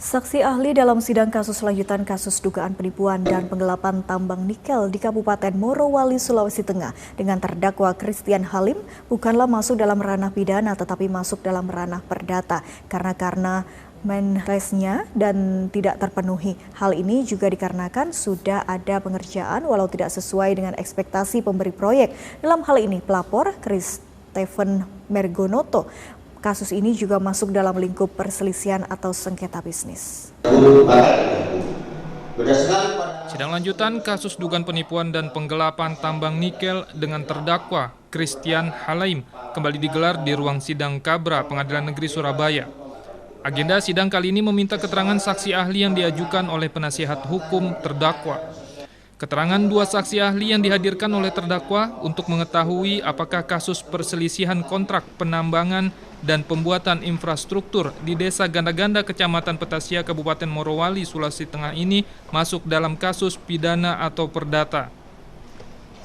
Saksi ahli dalam sidang kasus lanjutan kasus dugaan penipuan dan penggelapan tambang nikel di Kabupaten Morowali, Sulawesi Tengah dengan terdakwa Christian Halim bukanlah masuk dalam ranah pidana tetapi masuk dalam ranah perdata karena menresnya dan tidak terpenuhi. Hal ini juga dikarenakan sudah ada pengerjaan walau tidak sesuai dengan ekspektasi pemberi proyek. Dalam hal ini pelapor Christopher Margonoto. Kasus ini juga masuk dalam lingkup perselisihan atau sengketa bisnis. Sidang lanjutan kasus dugaan penipuan dan penggelapan tambang nikel dengan terdakwa Christian Halim kembali digelar di ruang sidang Kabra Pengadilan Negeri Surabaya. Agenda sidang kali ini meminta keterangan saksi ahli yang diajukan oleh penasihat hukum terdakwa. Keterangan dua saksi ahli yang dihadirkan oleh terdakwa untuk mengetahui apakah kasus perselisihan kontrak penambangan dan pembuatan infrastruktur di Desa Ganda-Ganda, Kecamatan Petasia, Kabupaten Morowali, Sulawesi Tengah ini masuk dalam kasus pidana atau perdata.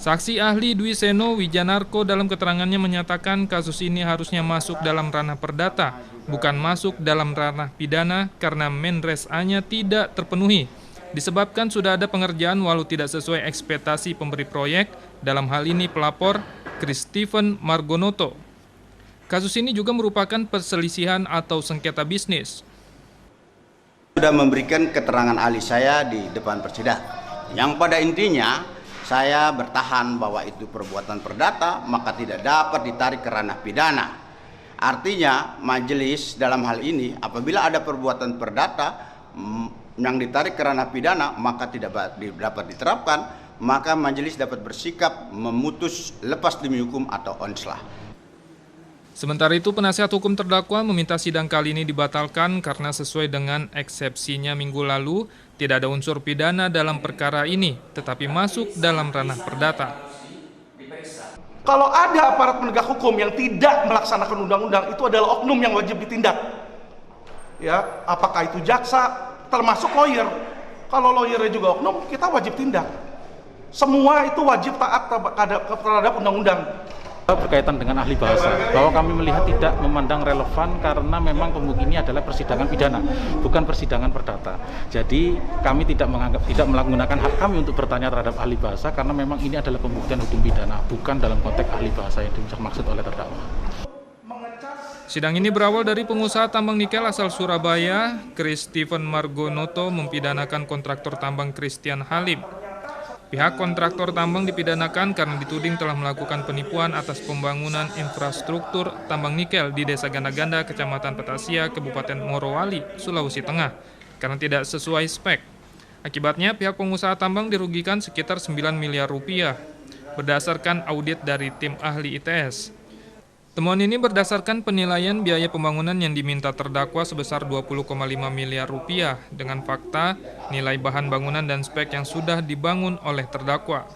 Saksi ahli Dwi Seno Wijanarko dalam keterangannya menyatakan kasus ini harusnya masuk dalam ranah perdata, bukan masuk dalam ranah pidana karena menres-nya tidak terpenuhi. Disebabkan sudah ada pengerjaan walau tidak sesuai ekspektasi pemberi proyek, dalam hal ini pelapor Christopher Margonoto. Kasus ini juga merupakan perselisihan atau sengketa bisnis. Sudah memberikan keterangan ahli saya di depan persidangan, yang pada intinya saya bertahan bahwa itu perbuatan perdata, maka tidak dapat ditarik ke ranah pidana. Artinya majelis dalam hal ini apabila ada perbuatan perdata yang ditarik ke ranah pidana maka tidak dapat diterapkan, maka majelis dapat bersikap memutus lepas demi hukum atau onslah. Sementara itu, penasihat hukum terdakwa meminta sidang kali ini dibatalkan karena sesuai dengan eksepsinya minggu lalu, tidak ada unsur pidana dalam perkara ini, tetapi masuk dalam ranah perdata. Kalau ada aparat penegak hukum yang tidak melaksanakan undang-undang, itu adalah oknum yang wajib ditindak. Ya, apakah itu jaksa, termasuk lawyer. Kalau lawyernya juga oknum, kita wajib tindak. Semua itu wajib taat terhadap undang-undang. Berkaitan dengan ahli bahasa, bahwa kami melihat tidak memandang relevan karena memang ini adalah persidangan pidana, bukan persidangan perdata. Jadi kami tidak menggunakan hak kami untuk bertanya terhadap ahli bahasa karena memang ini adalah pembuktian hukum pidana, bukan dalam konteks ahli bahasa yang dimaksud oleh terdakwa. Sidang ini berawal dari pengusaha tambang nikel asal Surabaya, Christopher Margonoto mempidanakan kontraktor tambang Christian Halim. Pihak kontraktor tambang dipidanakan karena dituding telah melakukan penipuan atas pembangunan infrastruktur tambang nikel di Desa Ganda-Ganda, Kecamatan Petasia, Kabupaten Morowali, Sulawesi Tengah, karena tidak sesuai spek. Akibatnya pihak pengusaha tambang dirugikan sekitar 9 miliar rupiah, berdasarkan audit dari tim ahli ITS. Temuan ini berdasarkan penilaian biaya pembangunan yang diminta terdakwa sebesar 20,5 miliar rupiah dengan fakta nilai bahan bangunan dan spek yang sudah dibangun oleh terdakwa.